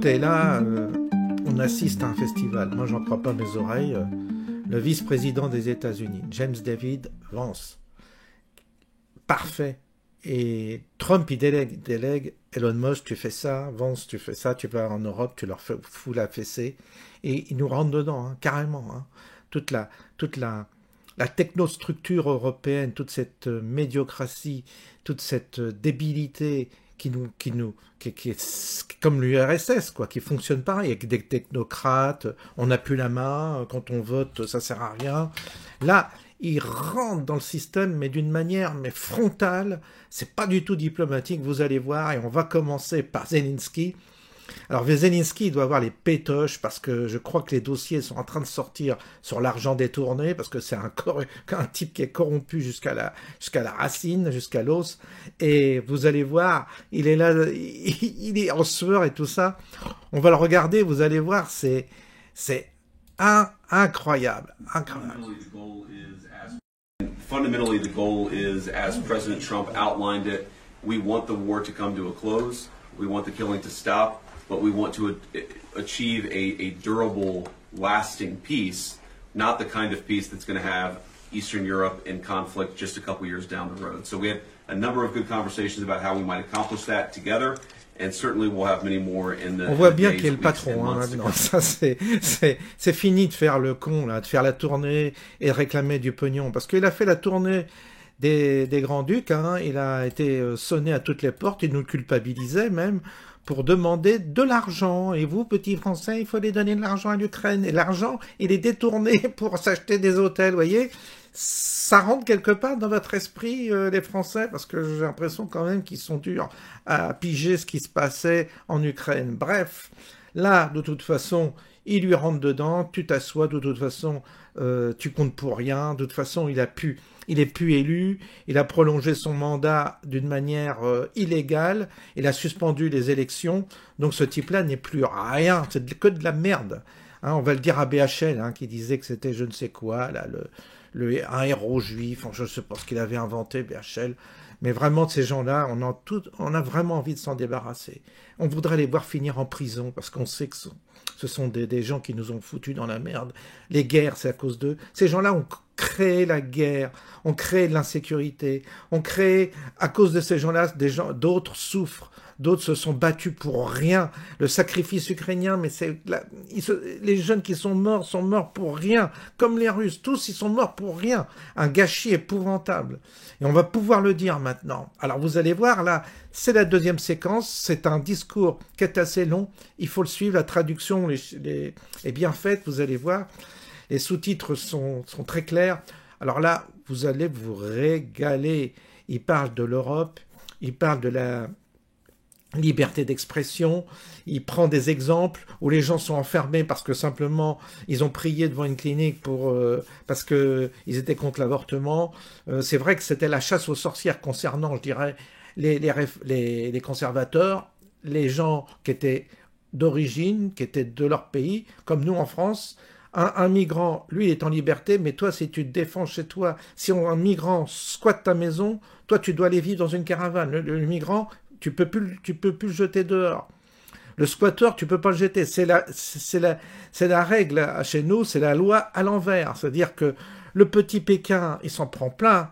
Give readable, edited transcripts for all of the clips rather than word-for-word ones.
Écoutez, là, on assiste à un festival. Moi, j'en crois pas mes oreilles. Le vice-président des États-Unis, James David Vance. Parfait. Et Trump, il délègue. Elon Musk, tu fais ça. Vance, tu fais ça. Tu vas en Europe, tu leur fous la fessée. Et ils nous rentrent dedans, hein, carrément. Hein. Toute la technostructure européenne, toute cette médiocratie, toute cette débilité qui est comme l'URSS, quoi, qui fonctionne pareil, avec des technocrates, on n'a plus la main, quand on vote, ça sert à rien. Là, ils rentrent dans le système, mais d'une manière frontale, c'est pas du tout diplomatique, vous allez voir, et on va commencer par Zelensky. Alors Zelensky, il doit avoir les pétoches, parce que je crois que les dossiers sont en train de sortir sur l'argent détourné, parce que c'est un type qui est corrompu jusqu'à la racine, jusqu'à l'os, et vous allez voir, il est là, il est en sueur et tout ça. On va le regarder, vous allez voir, c'est incroyable, incroyable. Fundamentally, the goal is, as President Trump outlined it, we want the war to come to a close, we want the killing to stop, but we want to achieve a durable, lasting peace, not the kind of peace that's going to have Eastern Europe in conflict just a couple years down the road. So we had a number of good conversations about how we might accomplish that together, and certainly we'll have many more in the. On voit bien qu'il est le patron, hein, maintenant. Ça, c'est fini de faire le con, là, de faire la tournée et de réclamer du pognon, parce qu'il a fait la tournée des Grands-Ducs, hein, il a été sonné à toutes les portes, il nous culpabilisait même, pour demander de l'argent. Et vous, petits Français, il faut aller donner de l'argent à l'Ukraine. Et l'argent, il est détourné pour s'acheter des hôtels, vous voyez. Ça rentre quelque part dans votre esprit, les Français, parce que j'ai l'impression quand même qu'ils sont durs à piger ce qui se passait en Ukraine. Bref, là, de toute façon, il lui rentre dedans, tu t'assois, de toute façon, tu comptes pour rien, de toute façon, il est plus élu, il a prolongé son mandat d'une manière illégale, il a suspendu les élections, donc ce type-là n'est plus rien, c'est que de la merde. Hein, on va le dire à BHL, hein, qui disait que c'était je ne sais quoi, là, un héros juif, je ne sais pas ce qu'il avait inventé, BHL, mais vraiment de ces gens-là, on a vraiment envie de s'en débarrasser. On voudrait les voir finir en prison, parce qu'on sait que ce sont des gens qui nous ont foutus dans la merde. Les guerres, c'est à cause d'eux. Ces gens-là ont créé la guerre, ont créé de l'insécurité, ont créé, à cause de ces gens-là, d'autres souffrent, d'autres se sont battus pour rien. Le sacrifice ukrainien, mais les jeunes qui sont morts pour rien, comme les Russes, tous ils sont morts pour rien. Un gâchis épouvantable. Et on va pouvoir le dire maintenant. Alors vous allez voir, là, c'est la deuxième séquence, c'est un discours qui est assez long, il faut le suivre, la traduction est bien faite, vous allez voir. Les sous-titres sont très clairs. Alors là, vous allez vous régaler. Il parle de l'Europe, il parle de la liberté d'expression, il prend des exemples où les gens sont enfermés parce que simplement ils ont prié devant une clinique parce que ils étaient contre l'avortement. C'est vrai que c'était la chasse aux sorcières concernant, je dirais, les conservateurs, les gens qui étaient d'origine, qui étaient de leur pays, comme nous en France. Un migrant, lui, il est en liberté, mais toi, si tu te défends chez toi, si un migrant squatte ta maison, toi, tu dois aller vivre dans une caravane. Le migrant, tu peux plus le jeter dehors. Le squatteur, tu peux pas le jeter. C'est la règle chez nous, c'est la loi à l'envers. C'est-à-dire que le petit Pékin, il s'en prend plein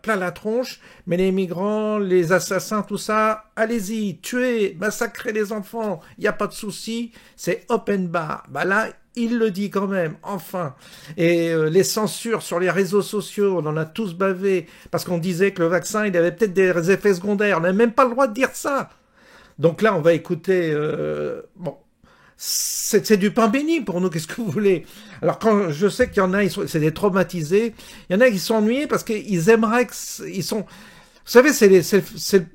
la tronche, mais les migrants, les assassins, tout ça, allez-y, tuez, massacrez les enfants, il n'y a pas de souci, c'est open bar. Bah là, il le dit quand même, enfin. Et les censures sur les réseaux sociaux, on en a tous bavé, parce qu'on disait que le vaccin, il avait peut-être des effets secondaires. On n'a même pas le droit de dire ça. Donc là, on va écouter... bon, c'est du pain béni pour nous, qu'est-ce que vous voulez? Alors quand je sais qu'il y en a, c'est des traumatisés, il y en a qui sont ennuyés parce qu'ils aimeraient ils sont... Vous savez, c'est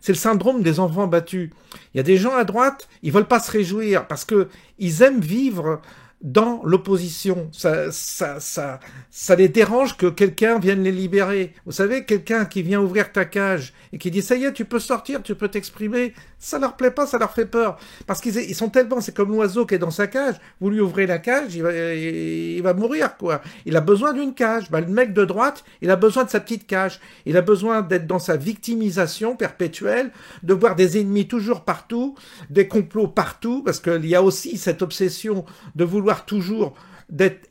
le syndrome des enfants battus. Il y a des gens à droite, ils veulent pas se réjouir parce que ils aiment vivre dans l'opposition. Ça les dérange que quelqu'un vienne les libérer. Vous savez, quelqu'un qui vient ouvrir ta cage et qui dit « ça y est, tu peux sortir, tu peux t'exprimer », ça leur plaît pas, ça leur fait peur. Parce qu'ils sont tellement... C'est comme l'oiseau qui est dans sa cage. Vous lui ouvrez la cage, il va mourir, quoi. Il a besoin d'une cage. Le mec de droite, il a besoin de sa petite cage. Il a besoin d'être dans sa victimisation perpétuelle, de voir des ennemis toujours partout, des complots partout, parce qu'il y a aussi cette obsession de vouloir toujours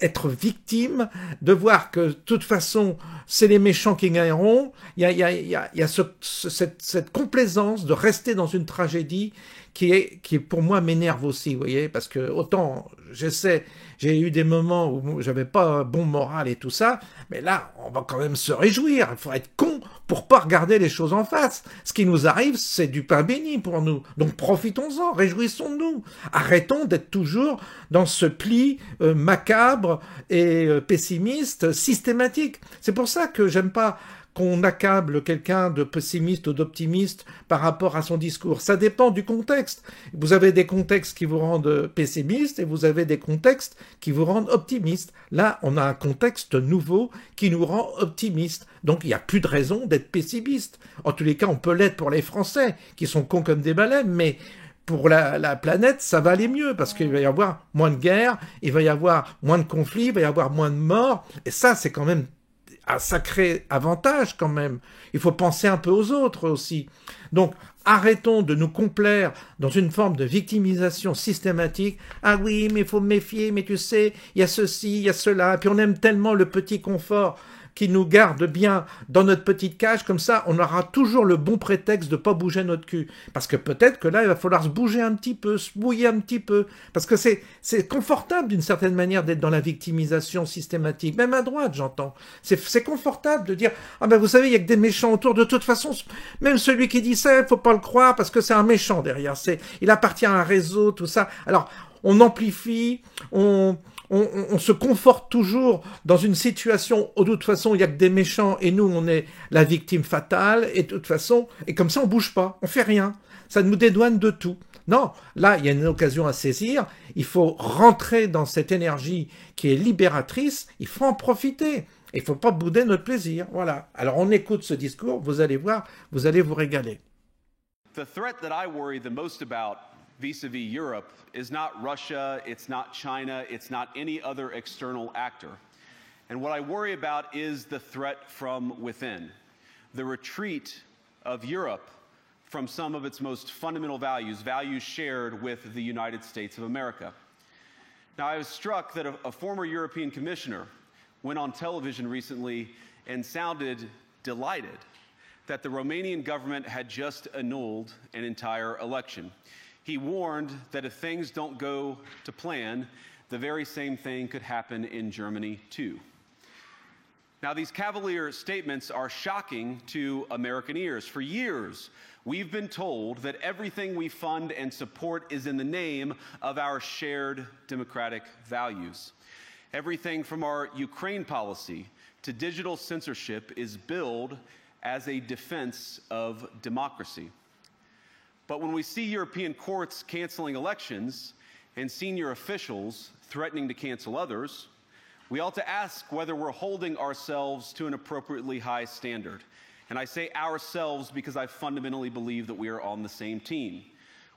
être victime, de voir que de toute façon c'est les méchants qui gagneront. Il y a cette complaisance de rester dans une tragédie qui pour moi m'énerve aussi, vous voyez, parce que autant j'ai eu des moments où j'avais pas un bon moral et tout ça, mais là on va quand même se réjouir. Il faut être con pour pas regarder les choses en face. Ce qui nous arrive, c'est du pain béni pour nous. Donc profitons-en, réjouissons-nous. Arrêtons d'être toujours dans ce pli macabre et pessimiste systématique. C'est pour ça que j'aime pas qu'on accable quelqu'un de pessimiste ou d'optimiste par rapport à son discours. Ça dépend du contexte. Vous avez des contextes qui vous rendent pessimiste et vous avez des contextes qui vous rendent optimiste. Là, on a un contexte nouveau qui nous rend optimiste. Donc, il n'y a plus de raison d'être pessimiste. En tous les cas, on peut l'être pour les Français, qui sont cons comme des baleines, mais pour la planète, ça va aller mieux, parce qu'il va y avoir moins de guerres, il va y avoir moins de conflits, il va y avoir moins de morts, et ça, c'est quand même un sacré avantage quand même. Il faut penser un peu aux autres aussi. Donc, arrêtons de nous complaire dans une forme de victimisation systématique. Ah oui, mais il faut me méfier, mais tu sais, il y a ceci, il y a cela. Et puis on aime tellement le petit confort qui nous garde bien dans notre petite cage, comme ça, on aura toujours le bon prétexte de pas bouger notre cul. Parce que peut-être que là, il va falloir se bouger un petit peu, se mouiller un petit peu. Parce que c'est confortable d'une certaine manière d'être dans la victimisation systématique. Même à droite, j'entends. C'est confortable de dire, ah ben vous savez, il y a que des méchants autour. De toute façon, même celui qui dit ça, il faut pas le croire parce que c'est un méchant derrière. Il appartient à un réseau, tout ça. Alors, on amplifie, on se conforte toujours dans une situation où de toute façon il y a que des méchants et nous on est la victime fatale et de toute façon, et comme ça on bouge pas, on fait rien, ça nous dédouane de tout. Non, là il y a une occasion à saisir, il faut rentrer dans cette énergie qui est libératrice, il faut en profiter, il faut pas bouder notre plaisir, voilà. Alors on écoute ce discours, vous allez voir, vous allez vous régaler. The threat that I worry the most about vis-a-vis Europe is not Russia, it's not China, it's not any other external actor. And what I worry about is the threat from within, the retreat of Europe from some of its most fundamental values, values shared with the United States of America. Now, I was struck that a former European commissioner went on television recently and sounded delighted that the Romanian government had just annulled an entire election. He warned that if things don't go to plan, the very same thing could happen in Germany too. Now, these cavalier statements are shocking to American ears. For years, we've been told that everything we fund and support is in the name of our shared democratic values. Everything from our Ukraine policy to digital censorship is billed as a defense of democracy. But when we see European courts canceling elections and senior officials threatening to cancel others, we ought to ask whether we're holding ourselves to an appropriately high standard. And I say ourselves because I fundamentally believe that we are on the same team.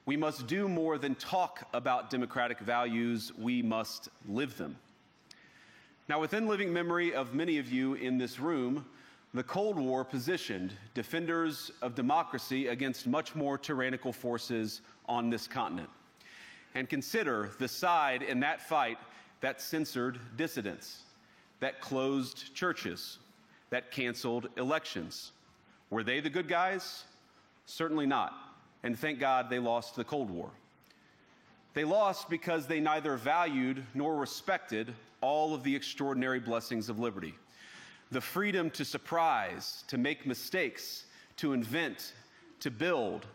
We must do more than talk about democratic values, we must live them. Now, within living memory of many of you in this room, the Cold War positioned defenders of democracy against much more tyrannical forces on this continent. And consider the side in that fight that censored dissidents, that closed churches, that canceled elections. Were they the good guys? Certainly not. And thank God they lost the Cold War. They lost because they neither valued nor respected all of the extraordinary blessings of liberty. The freedom to surprise, to make mistakes, to invent, to build.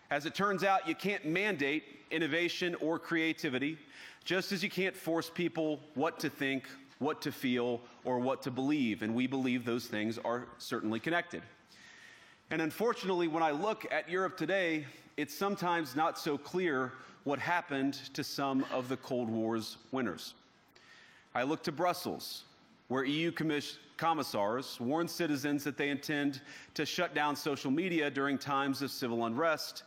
As it turns out, you can't mandate innovation or creativity, just as you can't force people what to think, what to feel, or what to believe. And we believe those things are certainly connected. And unfortunately, when I look at Europe today, it's sometimes not so clear what happened to some of the Cold War's winners. I look to Brussels, where EU commissars warn citizens that they intend to shut down social media during times of civil unrest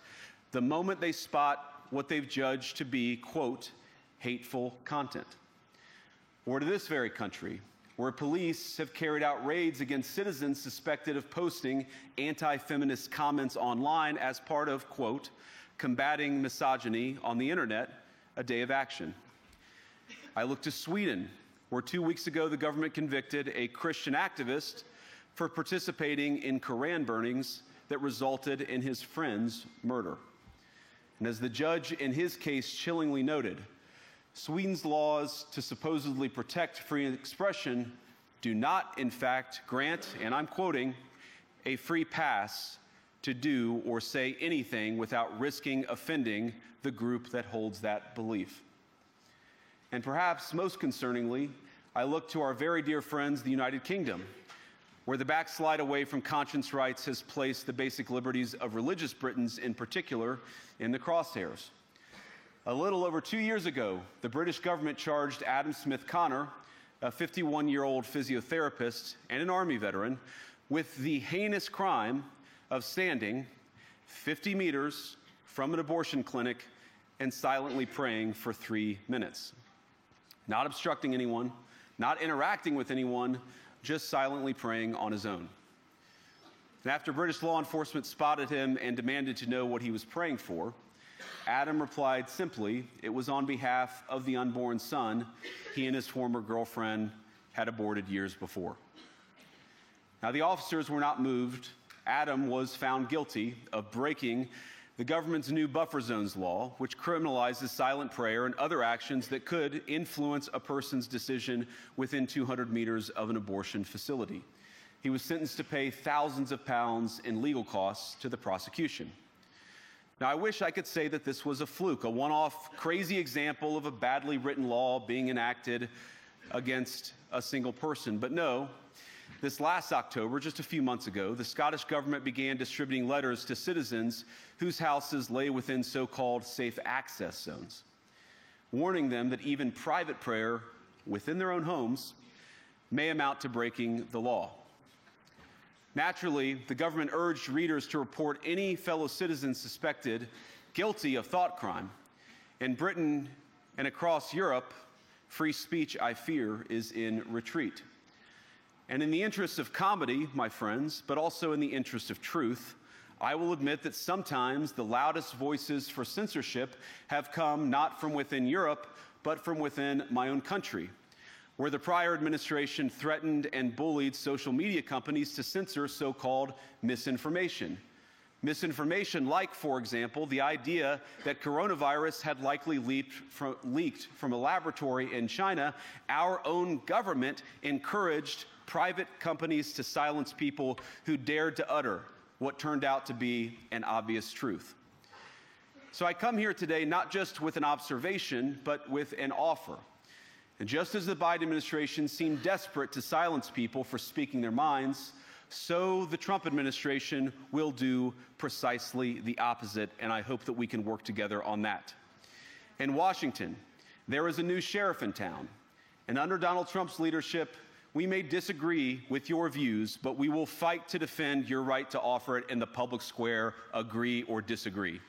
the moment they spot what they've judged to be, quote, hateful content. Or to this very country, where police have carried out raids against citizens suspected of posting anti-feminist comments online as part of, quote, combating misogyny on the internet, a day of action. I look to Sweden, where 2 weeks ago the government convicted a Christian activist for participating in Koran burnings that resulted in his friend's murder. And as the judge in his case chillingly noted, Sweden's laws to supposedly protect free expression do not, in fact, grant, and I'm quoting, a free pass to do or say anything without risking offending the group that holds that belief. And perhaps most concerningly, I look to our very dear friends, the United Kingdom, where the backslide away from conscience rights has placed the basic liberties of religious Britons in particular in the crosshairs. A little over 2 years ago, the British government charged Adam Smith Connor, a 51-year-old physiotherapist and an Army veteran, with the heinous crime of standing 50 meters from an abortion clinic and silently praying for 3 minutes. Not obstructing anyone, not interacting with anyone, just silently praying on his own. And after British law enforcement spotted him and demanded to know what he was praying for, Adam replied simply, it was on behalf of the unborn son he and his former girlfriend had aborted years before. Now, the officers were not moved. Adam was found guilty of breaking the government's new buffer zones law, which criminalizes silent prayer and other actions that could influence a person's decision within 200 meters of an abortion facility. He was sentenced to pay thousands of pounds in legal costs to the prosecution. Now, I wish I could say that this was a fluke, a one-off crazy example of a badly written law being enacted against a single person. But no, this last October, just a few months ago, the Scottish government began distributing letters to citizens whose houses lay within so-called safe access zones, warning them that even private prayer within their own homes may amount to breaking the law. Naturally, the government urged readers to report any fellow citizen suspected guilty of thought crime. In Britain and across Europe, free speech, I fear, is in retreat. And in the interest of comedy, my friends, but also in the interest of truth, I will admit that sometimes the loudest voices for censorship have come not from within Europe, but from within my own country, where the prior administration threatened and bullied social media companies to censor so-called misinformation. Misinformation like, for example, the idea that coronavirus had likely leaked from a laboratory in China. Our own government encouraged private companies to silence people who dared to utter what turned out to be an obvious truth. So I come here today not just with an observation, but with an offer. And just as the Biden administration seemed desperate to silence people for speaking their minds, so the Trump administration will do precisely the opposite, and I hope that we can work together on that. In Washington, there is a new sheriff in town, and under Donald Trump's leadership, we may disagree with your views, but we will fight to defend your right to offer it in the public square, agree or disagree.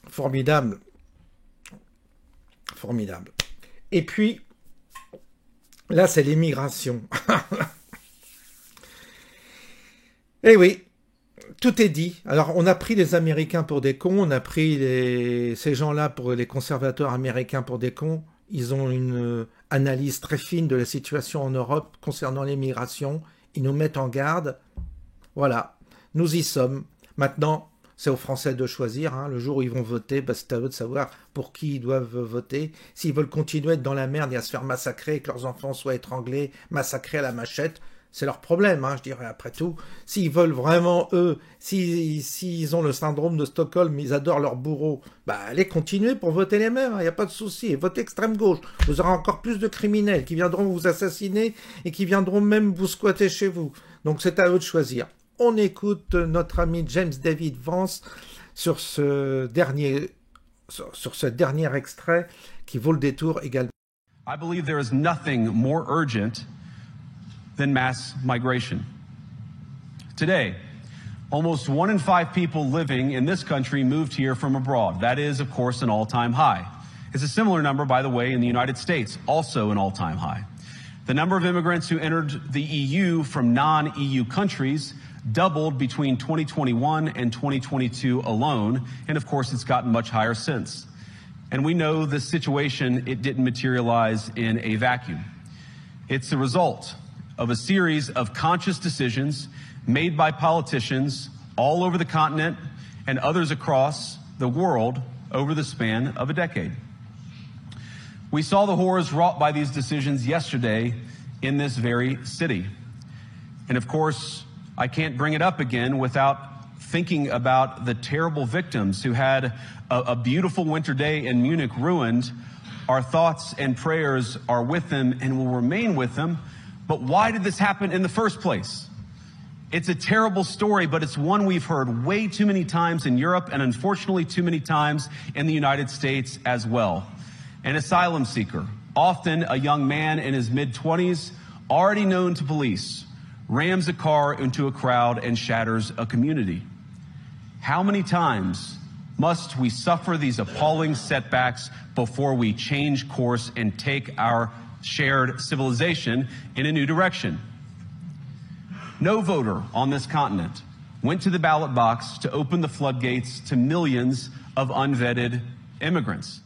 Formidable. Formidable. Et puis, là, c'est l'immigration. Eh oui, tout est dit. Alors, on a pris les Américains pour des cons, on a pris ces gens-là, pour les conservateurs américains, pour des cons. Ils ont une analyse très fine de la situation en Europe concernant l'immigration. Ils nous mettent en garde. Voilà, nous y sommes. Maintenant, c'est aux Français de choisir. Hein. Le jour où ils vont voter, bah, c'est à eux de savoir pour qui ils doivent voter. S'ils veulent continuer à être dans la merde et à se faire massacrer, et que leurs enfants soient étranglés, massacrés à la machette, c'est leur problème, hein, je dirais, après tout. S'ils veulent vraiment, eux, s'ils ont le syndrome de Stockholm, ils adorent leur bourreau, bah allez continuer pour voter les mêmes, il n'y a pas de souci. Et votez extrême gauche, vous aurez encore plus de criminels qui viendront vous assassiner et qui viendront même vous squatter chez vous. Donc c'est à eux de choisir. On écoute notre ami James David Vance sur ce dernier sur ce dernier extrait qui vaut le détour également. I believe there is nothing more urgent than mass migration. Today, almost 1 in 5 people living in this country moved here from abroad. That is, of course, an all-time high. It's a similar number, by the way, in the United States, also an all-time high. The number of immigrants who entered the EU from non-EU countries doubled between 2021 and 2022 alone, and of course it's gotten much higher since. And we know this situation, it didn't materialize in a vacuum. It's the result of a series of conscious decisions made by politicians all over the continent and others across the world over the span of a decade. We saw the horrors wrought by these decisions yesterday in this very city. And of course, I can't bring it up again without thinking about the terrible victims who had a beautiful winter day in Munich ruined. Our thoughts and prayers are with them and will remain with them. But why did this happen in the first place? It's a terrible story, but it's one we've heard way too many times in Europe and unfortunately too many times in the United States as well. An asylum seeker, often a young man in his mid-20s, already known to police, rams a car into a crowd and shatters a community. How many times must we suffer these appalling setbacks before we change course and take our shared civilization in a new direction? No voter on this continent went to the ballot box to open the floodgates to millions of unvetted immigrants.